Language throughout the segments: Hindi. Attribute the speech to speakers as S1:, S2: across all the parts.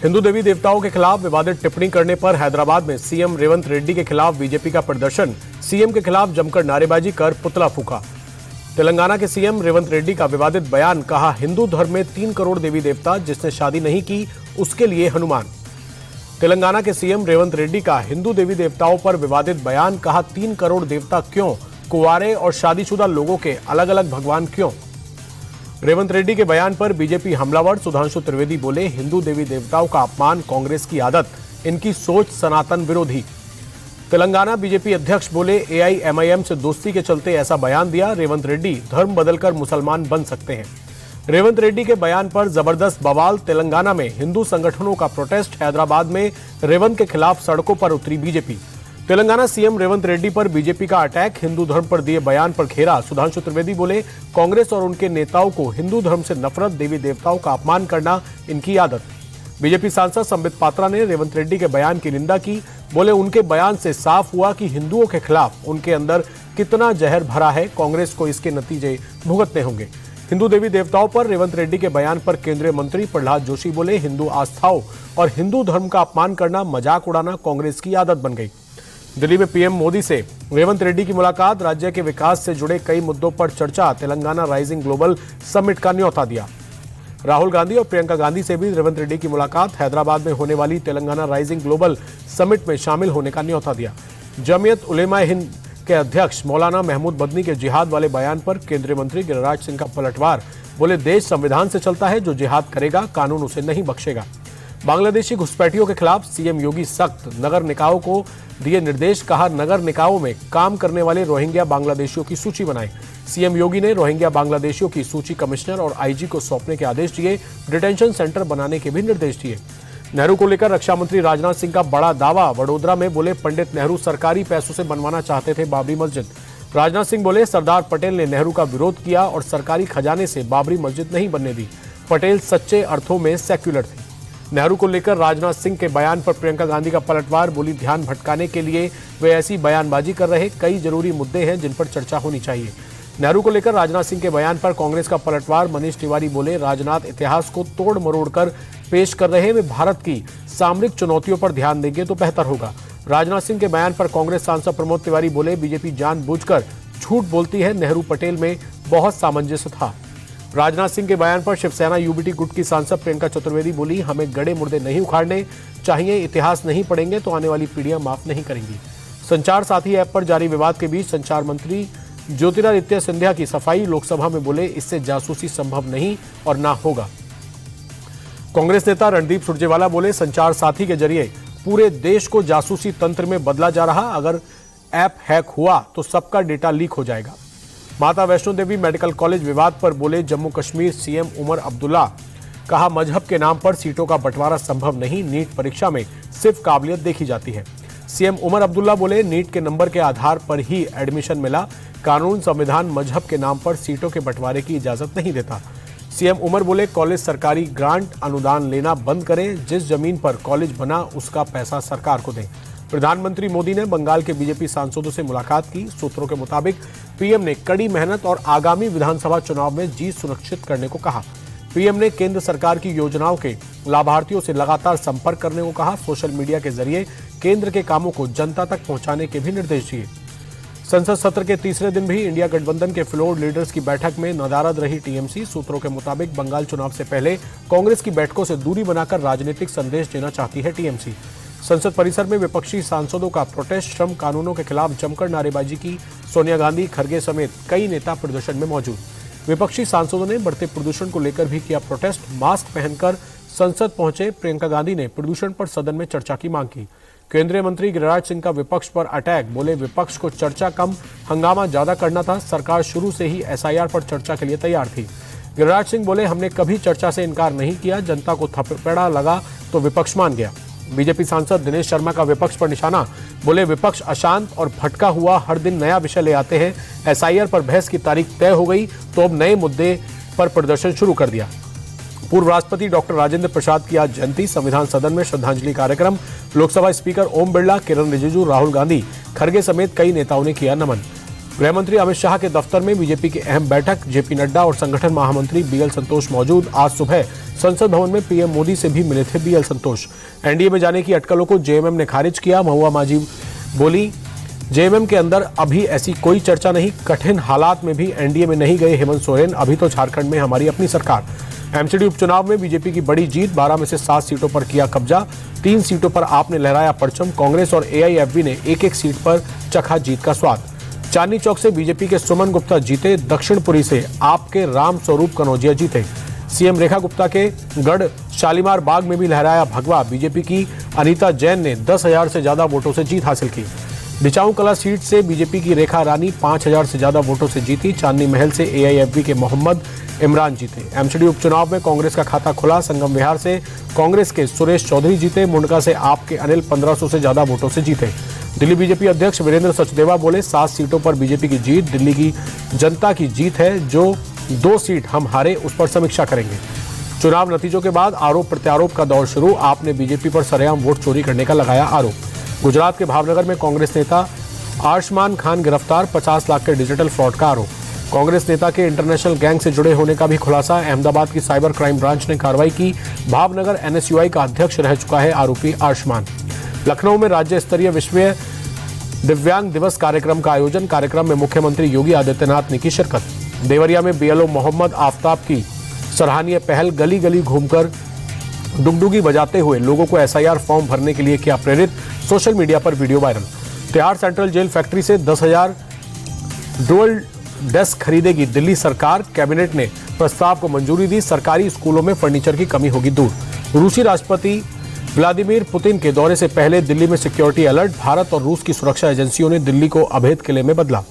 S1: हिंदू देवी देवताओं के खिलाफ विवादित टिप्पणी करने पर हैदराबाद में सीएम रेवंत रेड्डी के खिलाफ बीजेपी का प्रदर्शन। सीएम के खिलाफ जमकर नारेबाजी कर पुतला फूका। तेलंगाना के सीएम रेवंत रेड्डी का विवादित बयान, कहा हिंदू धर्म में 3 करोड़ देवी देवता, जिसने शादी नहीं की उसके लिए हनुमान। तेलंगाना के सीएम रेवंत रेड्डी का हिंदू देवी देवताओं पर विवादित बयान, कहा 3 करोड़ देवता क्यों, कुंवारे और शादीशुदा लोगों के अलग अलग भगवान क्यों। रेवंत रेड्डी के बयान पर बीजेपी हमलावर सुधांशु त्रिवेदी बोले, हिंदू देवी देवताओं का अपमान कांग्रेस की आदत, इनकी सोच सनातन विरोधी। तेलंगाना बीजेपी अध्यक्ष बोले, एआईएमआईएम से दोस्ती के चलते ऐसा बयान दिया। रेवंत रेड्डी धर्म बदलकर मुसलमान बन सकते हैं। रेवंत रेड्डी के बयान पर जबरदस्त बवाल। तेलंगाना में हिंदू संगठनों का प्रोटेस्ट। हैदराबाद में रेवंत के खिलाफ सड़कों पर उतरी बीजेपी। तेलंगाना सीएम रेवंत रेड्डी पर बीजेपी का अटैक, हिंदू धर्म पर दिए बयान पर घेरा। सुधांशु त्रिवेदी बोले, कांग्रेस और उनके नेताओं को हिंदू धर्म से नफरत, देवी देवताओं का अपमान करना इनकी आदत। बीजेपी सांसद संबित पात्रा ने रेवंत रेड्डी के बयान की निंदा की। बोले, उनके बयान से साफ हुआ कि हिंदुओं के खिलाफ उनके अंदर कितना जहर भरा है। कांग्रेस को इसके नतीजे भुगतने होंगे। हिंदू देवी देवताओं पर रेवंत रेड्डी के बयान पर केंद्रीय मंत्री प्रहलाद जोशी बोले, हिंदू आस्थाओं और हिंदू धर्म का अपमान करना, मजाक उड़ाना कांग्रेस की आदत बन गई। दिल्ली में पीएम मोदी से रेवंत रेड्डी की मुलाकात। राज्य के विकास से जुड़े कई मुद्दों पर चर्चा। तेलंगाना राइजिंग ग्लोबल समिट का न्योता दिया। राहुल गांधी और प्रियंका गांधी से भी रेवंत रेड्डी की मुलाकात। हैदराबाद में होने वाली तेलंगाना राइजिंग ग्लोबल समिट में शामिल होने का न्योता दिया। जमीयत उलेमा हिंद के अध्यक्ष मौलाना महमूद बदनी के जिहाद वाले बयान पर केंद्रीय मंत्री गिरिराज सिंह का पलटवार। बोले, देश संविधान से चलता है, जो जिहाद करेगा कानून उसे नहीं बख्शेगा। बांग्लादेशी घुसपैठियों के खिलाफ सीएम योगी सख्त। नगर निकायों को दिए निर्देश, कहा नगर निकायों में काम करने वाले रोहिंग्या बांग्लादेशियों की सूची बनाएं। सीएम योगी ने रोहिंग्या बांग्लादेशियों की सूची कमिश्नर और आईजी को सौंपने के आदेश दिए। डिटेंशन सेंटर बनाने के भी निर्देश दिए। नेहरू को लेकर रक्षा मंत्री राजनाथ सिंह का बड़ा दावा। वडोदरा में बोले, पंडित नेहरू सरकारी पैसों से बनवाना चाहते थे बाबरी मस्जिद। राजनाथ सिंह बोले, सरदार पटेल ने नेहरू का विरोध किया और सरकारी खजाने से बाबरी मस्जिद नहीं बनने दी। पटेल सच्चे अर्थों में सेक्युलर थे। नेहरू को लेकर राजनाथ सिंह के बयान पर प्रियंका गांधी का पलटवार। बोली, ध्यान भटकाने के लिए वे ऐसी बयानबाजी कर रहे, कई जरूरी मुद्दे हैं जिन पर चर्चा होनी चाहिए। नेहरू को लेकर राजनाथ सिंह के बयान पर कांग्रेस का पलटवार। मनीष तिवारी बोले, राजनाथ इतिहास को तोड़ मरोड़ कर पेश कर रहे, वे भारत की सामरिक चुनौतियों पर ध्यान देंगे तो बेहतर होगा। राजनाथ सिंह के बयान पर कांग्रेस सांसद प्रमोद तिवारी बोले, बीजेपी जानबूझकर झूठ बोलती है, नेहरू पटेल में बहुत सामंजस्य था। राजनाथ सिंह के बयान पर शिवसेना यूबीटी गुट की सांसद प्रियंका चतुर्वेदी बोली, हमें गड़े मुर्दे नहीं उखाड़ने चाहिए, इतिहास नहीं पढ़ेंगे तो आने वाली पीढ़ियां माफ नहीं करेंगी। संचार साथी ऐप पर जारी विवाद के बीच संचार मंत्री ज्योतिरादित्य सिंधिया की सफाई। लोकसभा में बोले, इससे जासूसी संभव नहीं और ना होगा। कांग्रेस नेता रणदीप सुरजेवाला बोले, संचार साथी के जरिए पूरे देश को जासूसी तंत्र में बदला जा रहा, अगर ऐप हैक हुआ तो सबका डेटा लीक हो जाएगा। माता वैष्णो देवी मेडिकल कॉलेज विवाद पर बोले जम्मू कश्मीर सीएम उमर अब्दुल्ला, कहा मजहब के नाम पर सीटों का बंटवारा संभव नहीं, नीट परीक्षा में सिर्फ काबिलियत देखी जाती है। सीएम उमर अब्दुल्ला बोले, नीट के नंबर के आधार पर ही एडमिशन मिला, कानून संविधान मजहब के नाम पर सीटों के बंटवारे की इजाजत नहीं देता। सीएम उमर बोले, कॉलेज सरकारी ग्रांट अनुदान लेना बंद करें, जिस जमीन पर कॉलेज बना उसका पैसा सरकार को दें। प्रधानमंत्री मोदी ने बंगाल के बीजेपी सांसदों से मुलाकात की। सूत्रों के मुताबिक पीएम ने कड़ी मेहनत और आगामी विधानसभा चुनाव में जीत सुनिश्चित करने को कहा। पीएम ने केंद्र सरकार की योजनाओं के लाभार्थियों से लगातार संपर्क करने को कहा। सोशल मीडिया के जरिए केंद्र के कामों को जनता तक पहुंचाने के भी निर्देश दिए। संसद सत्र के तीसरे दिन भी इंडिया गठबंधन के फ्लोर लीडर्स की बैठक में नदारद रही टीएमसी। सूत्रों के मुताबिक बंगाल चुनाव से पहले कांग्रेस की बैठकों से दूरी बनाकर राजनीतिक संदेश देना चाहती है टीएमसी। संसद परिसर में विपक्षी सांसदों का प्रोटेस्ट, श्रम कानूनों के खिलाफ जमकर नारेबाजी की। सोनिया गांधी, खरगे समेत कई नेता प्रदर्शन में मौजूद। विपक्षी सांसदों ने बढ़ते प्रदूषण को लेकर भी किया प्रोटेस्ट। मास्क पहनकर संसद पहुंचे प्रियंका गांधी ने प्रदूषण पर सदन में चर्चा की मांग की। केंद्रीय मंत्री गिरिराज सिंह का विपक्ष पर अटैक। बोले, विपक्ष को चर्चा कम, हंगामा ज्यादा करना था, सरकार शुरू से ही एसआईआर पर चर्चा के लिए तैयार थी। गिरिराज सिंह बोले, हमने कभी चर्चा से इनकार नहीं किया, जनता को थप्पड़ा लगा तो विपक्ष मान गया। बीजेपी सांसद दिनेश शर्मा का विपक्ष पर निशाना। बोले, विपक्ष अशांत और भटका हुआ हर दिन नया विषय ले आते हैं। एसआईआर पर बहस की तारीख तय हो गई तो अब नए मुद्दे पर प्रदर्शन शुरू कर दिया। पूर्व राष्ट्रपति डॉक्टर राजेंद्र प्रसाद की आज जयंती। संविधान सदन में श्रद्धांजलि कार्यक्रम। लोकसभा स्पीकर ओम बिरला, किरण रिजिजू, राहुल गांधी, खरगे समेत कई नेताओं ने किया नमन। गृह मंत्री अमित शाह के दफ्तर में बीजेपी की अहम बैठक, जेपी नड्डा और संगठन महामंत्री बीएल संतोष मौजूद। आज सुबह संसद भवन में पीएम मोदी से भी मिले थे बीएल संतोष। एनडीए में जाने की अटकलों को जेएमएम ने खारिज किया। महुआ मांझी बोली, जेएमएम के अंदर अभी ऐसी कोई चर्चा नहीं। कठिन हालात में भी एनडीए में नहीं गए हेमंत सोरेन। अभी तो झारखंड में हमारी अपनी सरकार। एमसीडी उपचुनाव में बीजेपी की बड़ी जीत, 12 में से 7 सीटों पर किया कब्जा। 3 सीटों पर आपने लहराया परचम। कांग्रेस और एआईएफबी ने एक-एक सीट पर चखा जीत का स्वाद। चांदनी चौक से बीजेपी के सुमन गुप्ता जीते। दक्षिणपुरी से आपके राम स्वरूप कनौजिया जीते। सीएम रेखा गुप्ता के गढ़ शालीमार बाग में भी लहराया भगवा। बीजेपी की अनीता जैन ने 10,000 से ज्यादा वोटों से जीत हासिल की। बिचाऊ कला सीट से बीजेपी की रेखा रानी 5,000 से ज्यादा वोटों से जीती। चांदनी महल से एआईएफबी के मोहम्मद इमरान जीते। एमसीडी उपचुनाव में कांग्रेस का खाता खुला। संगम विहार से कांग्रेस के सुरेश चौधरी जीते। मुंडका से आपके अनिल 1500 से ज्यादा वोटों से जीते। दिल्ली बीजेपी अध्यक्ष वीरेंद्र सचदेवा बोले, 7 सीटों पर बीजेपी की जीत दिल्ली की जनता की जीत है। जो 2 सीट हम हारे उस पर समीक्षा करेंगे। चुनाव नतीजों के बाद आरोप प्रत्यारोप का दौर शुरू। आपने बीजेपी पर सरेआम वोट चोरी करने का लगाया आरोप। गुजरात के भावनगर में कांग्रेस नेता आयुष्मान खान गिरफ्तार। 50 लाख के डिजिटल फ्रॉड का आरोप। कांग्रेस नेता के इंटरनेशनल गैंग से जुड़े होने का भी खुलासा। अहमदाबाद की साइबर क्राइम ब्रांच ने कार्रवाई की। भावनगर एनएसयूआई का अध्यक्ष रह चुका है आरोपी आयुष्मान। लखनऊ में राज्य स्तरीय विश्व दिव्यांग दिवस कार्यक्रम का आयोजन। कार्यक्रम में मुख्यमंत्री योगी आदित्यनाथ ने की शिरकत। देवरिया में बीएलओ मोहम्मद आफ्ताब की सराहनीय पहल। गली गली घूमकर डुगडुगी बजाते हुए लोगों को एसआईआर फॉर्म भरने के लिए किया प्रेरित। सोशल मीडिया पर video viral. Tihar central jail factory से 10,000 डुअल डेस्क खरीदेगी दिल्ली सरकार। कैबिनेट ने प्रस्ताव को मंजूरी दी। सरकारी स्कूलों में फर्नीचर की कमी होगी दूर। रूसी राष्ट्रपति व्लादिमीर पुतिन के दौरे से पहले दिल्ली में सिक्योरिटी अलर्ट। भारत और रूस की सुरक्षा एजेंसियों ने दिल्ली को अभेद किले में बदला।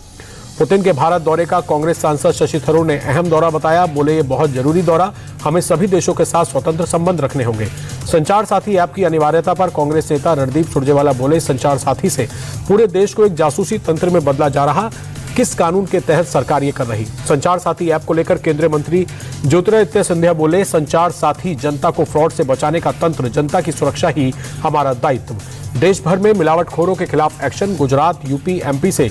S1: पुतिन के भारत दौरे का कांग्रेस सांसद शशि थरूर ने अहम दौरा बताया। बोले, ये बहुत जरूरी दौरा, हमें सभी देशों के साथ स्वतंत्र संबंध रखने होंगे। संचार साथी ऐप की अनिवार्यता पर कांग्रेस नेता रणदीप सुरजेवाला बोले, संचार साथी से पूरे देश को एक जासूसी तंत्र में बदला जा रहा। किस कानून के तहत सरकार ये कर रही? संचार साथी ऐप को लेकर केंद्रीय मंत्री ज्योतिरादित्य सिंधिया बोले, संचार साथी जनता को फ्रॉड से बचाने का तंत्र, जनता की सुरक्षा ही हमारा दायित्व। देश भर में मिलावटखोरों के खिलाफ एक्शन। गुजरात, यूपी, एमपी से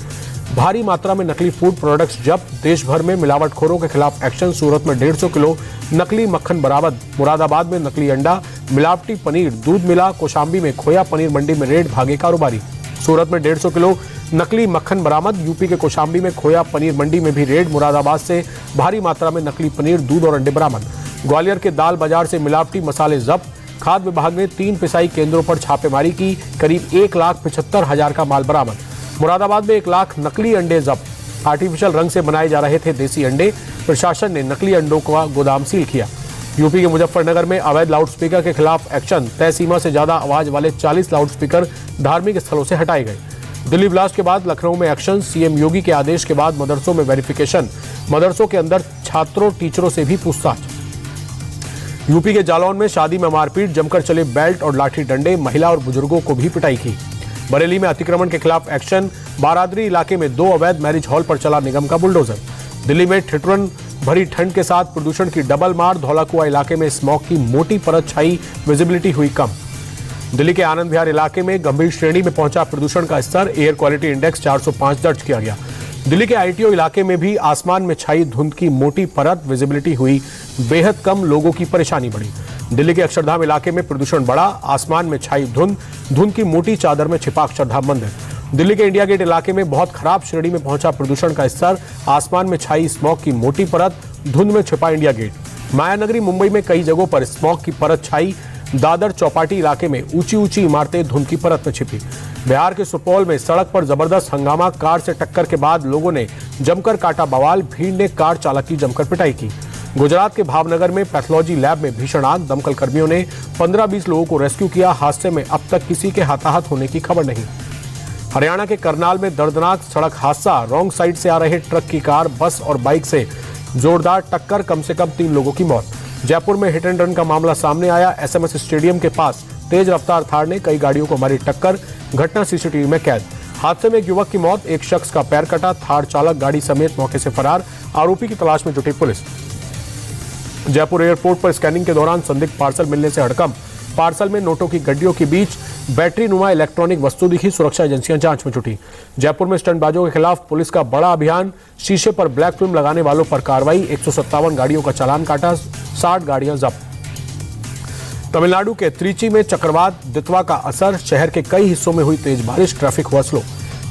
S1: भारी मात्रा में नकली फूड प्रोडक्ट्स जब्त। देश भर में मिलावटखोरों के खिलाफ एक्शन। सूरत में 150 किलो नकली मक्खन बरामद। मुरादाबाद में नकली अंडा, मिलावटी पनीर, दूध मिला। कौशाम्बी में खोया पनीर मंडी में रेड, भागे कारोबारी। सूरत में 150 किलो नकली मक्खन बरामद। यूपी के कौशाम्बी में खोया पनीर मंडी में भी रेड। मुरादाबाद से भारी मात्रा में नकली पनीर, दूध और अंडे बरामद। ग्वालियर के दाल बाजार से मिलावटी मसाले जब्त। खाद्य विभाग ने 3 पिसाई केंद्रों पर छापेमारी की। करीब 1,75,000 का माल बरामद। मुरादाबाद में 1 लाख नकली अंडे जब्त। आर्टिफिशियल रंग से बनाए जा रहे थे देसी अंडे। प्रशासन ने नकली अंडों का गोदाम सील किया। यूपी के मुजफ्फरनगर में अवैध लाउडस्पीकर के खिलाफ एक्शन। तय सीमा से ज्यादा आवाज वाले 40 लाउडस्पीकर धार्मिक स्थलों से हटाए गए। दिल्ली ब्लास्ट के बाद लखनऊ में एक्शन। सीएम योगी के आदेश के बाद मदरसों में वेरिफिकेशन। मदरसों के अंदर छात्रों टीचरों से भी पूछताछ। यूपी के जालौन में शादी में मारपीट। जमकर चले बेल्ट और लाठी डंडे। महिला और बुजुर्गों को भी पिटाई की। बरेली में अतिक्रमण के खिलाफ एक्शन। बारादरी इलाके में 2 अवैध मैरिज हॉल पर चला निगम का बुलडोजर। दिल्ली में ठिठुरन भरी ठंड के साथ प्रदूषण की डबल मार। धौलाकुआं इलाके में स्मॉग की मोटी परत छाई, विजिबिलिटी हुई कम। दिल्ली के आनंद विहार इलाके में गंभीर श्रेणी में पहुंचा प्रदूषण का स्तर। एयर क्वालिटी इंडेक्स 405 दर्ज किया गया। दिल्ली के आईटीओ इलाके में भी आसमान में छाई धुंध की मोटी परत, विजिबिलिटी हुई बेहद कम, लोगों की परेशानी बढ़ी। दिल्ली के अक्षरधाम इलाके में प्रदूषण बढ़ा। आसमान में छाई धुंध की मोटी चादर में छिपा अक्षरधाम मंदिर। दिल्ली के इंडिया गेट इलाके में बहुत खराब श्रेणी में पहुंचा प्रदूषण का स्तर। आसमान में छाई स्मॉग की मोटी परत, धुंध में छिपा इंडिया गेट। मायानगरी मुंबई में कई जगहों पर स्मॉग की परत छाई। दादर चौपाटी इलाके में ऊंची ऊंची इमारतें धुंध की परत में छिपी। बिहार के सुपौल में सड़क पर जबरदस्त हंगामा। कार से टक्कर के बाद लोगों ने जमकर काटा बवाल। भीड़ ने कार चालक की जमकर पिटाई की। गुजरात के भावनगर में पैथोलॉजी लैब में भीषण आग। दमकल कर्मियों ने 15-20 लोगों को रेस्क्यू किया। हादसे में अब तक किसी के हताहत होने की खबर नहीं। हरियाणा के करनाल में दर्दनाक सड़क हादसा। रॉन्ग साइड से आ रहे ट्रक की कार, बस और बाइक से जोरदार टक्कर, कम से कम 3 लोगों की मौत। जयपुर में हिट एंड रन का मामला सामने आया। एसएमएस स्टेडियम के पास तेज रफ्तार थार ने कई गाड़ियों को मारी टक्कर। घटना सीसीटीवी में कैद। हादसे में एक युवक की मौत, एक शख्स का पैर कटा। थार चालक गाड़ी समेत मौके से फरार। आरोपी की तलाश में जुटी पुलिस। जयपुर एयरपोर्ट पर स्कैनिंग के दौरान संदिग्ध पार्सल मिलने से हड़कंप। पार्सल में नोटों की गड्डियों के बीच बैटरी नुमा इलेक्ट्रॉनिक वस्तु दिखी, सुरक्षा एजेंसियां जांच में जुटी। जयपुर में स्टंटबाजों के खिलाफ पुलिस का बड़ा अभियान, शीशे पर ब्लैक फिल्म लगाने वालों पर कार्रवाई, 157 गाड़ियों का चालान काटा, 60 गाड़ियां जब्त। तमिलनाडु के त्रिची में चक्रवात दितवा का असर, शहर के कई हिस्सों में हुई तेज बारिश, ट्रैफिक हुआ स्लो।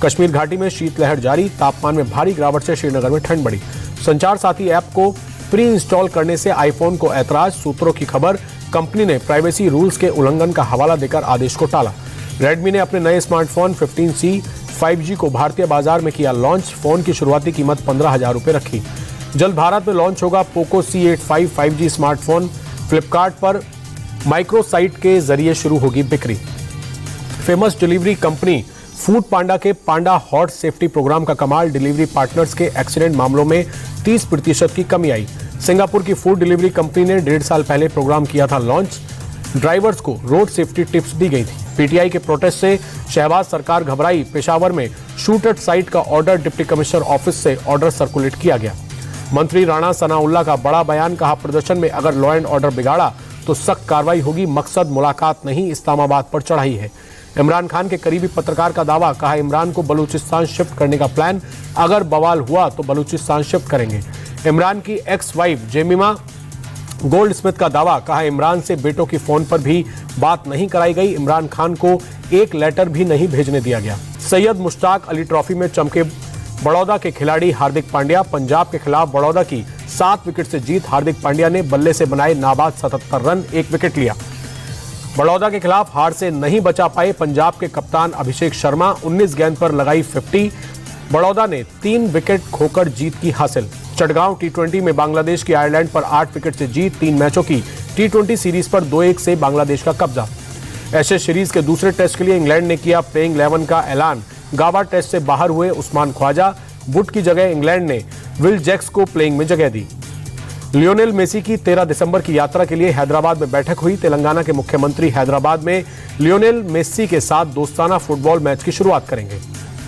S1: कश्मीर घाटी में शीतलहर जारी, तापमान में भारी गिरावट से श्रीनगर में ठंड बढ़ी। संचार साथी ऐप को प्री इंस्टॉल करने से आईफोन को ऐतराज, सूत्रों की खबर, कंपनी ने प्राइवेसी रूल्स के उल्लंघन का हवाला देकर आदेश को टाला। रेडमी ने अपने नए स्मार्टफोन 15C 5G को भारतीय बाजार में किया लॉन्च, फोन की शुरुआती कीमत 15,000 रुपए रखी। जल्द भारत में लॉन्च होगा Poco C85 5G smartphone, Flipkart पर माइक्रोसाइट के जरिए शुरू होगी बिक्री। फेमस डिलीवरी कंपनी फूड पांडा के पांडा हॉट सेफ्टी प्रोग्राम का कमाल, डिलीवरी पार्टनर्स के एक्सीडेंट मामलों में 30% की कमी आई। सिंगापुर की फूड डिलीवरी कंपनी ने 1.5 साल पहले प्रोग्राम किया था लॉन्च, ड्राइवर्स को रोड सेफ्टी टिप्स दी गई थी। पीटीआई के प्रोटेस्ट से शहबाज सरकार घबराई, पेशावर में शूट एट साइट का ऑर्डर, डिप्टी कमिश्नर ऑफिस से ऑर्डर सर्कुलेट किया गया। मंत्री राणा सनाउल्लाह का बड़ा बयान, कहा प्रदर्शन में अगर लॉ एंड ऑर्डर बिगाड़ा तो सख्त कार्रवाई होगी, मकसद मुलाकात नहीं इस्लामाबाद पर चढ़ाई है। इमरान खान के करीबी पत्रकार का दावा, कहा इमरान को बलूचिस्तान शिफ्ट करने का प्लान, अगर बवाल हुआ तो बलूचिस्तान शिफ्ट करेंगे। इमरान की ex wife Jemima Goldsmith का दावा, कहा इमरान से बेटों की फोन पर भी बात नहीं कराई गई, इमरान खान को एक लेटर भी नहीं भेजने दिया गया। सैयद मुश्ताक अली ट्रॉफी में चमके बड़ौदा के खिलाड़ी हार्दिक पांड्या, पंजाब के खिलाफ बड़ौदा की 7 विकेट से जीत, हार्दिक पांड्या ने बल्ले से बनाए नाबाद 77 रन, 1 विकेट लिया। बड़ौदा के खिलाफ हार से नहीं बचा पाए पंजाब के कप्तान अभिषेक शर्मा, 19 गेंद पर लगाई 50, बड़ौदा ने 3 विकेट खोकर जीत की हासिल। चटगांव T20 में बांग्लादेश की आयरलैंड पर 8 विकेट से जीत, 3 मैचों की T20 सीरीज पर 2-1 से बांग्लादेश का कब्जा। एशेज सीरीज के दूसरे टेस्ट के लिए इंग्लैंड ने किया प्लेइंग 11 का ऐलान, गाबा टेस्ट से बाहर हुए उस्मान ख्वाजा, वुड की जगह इंग्लैंड ने विल जैक्स को प्लेइंग में जगह दी। लियोनेल मेसी की 13 दिसंबर की यात्रा के लिए हैदराबाद में बैठक हुई, तेलंगाना के मुख्यमंत्री हैदराबाद में लियोनेल मेसी के साथ दोस्ताना फुटबॉल मैच की शुरुआत करेंगे।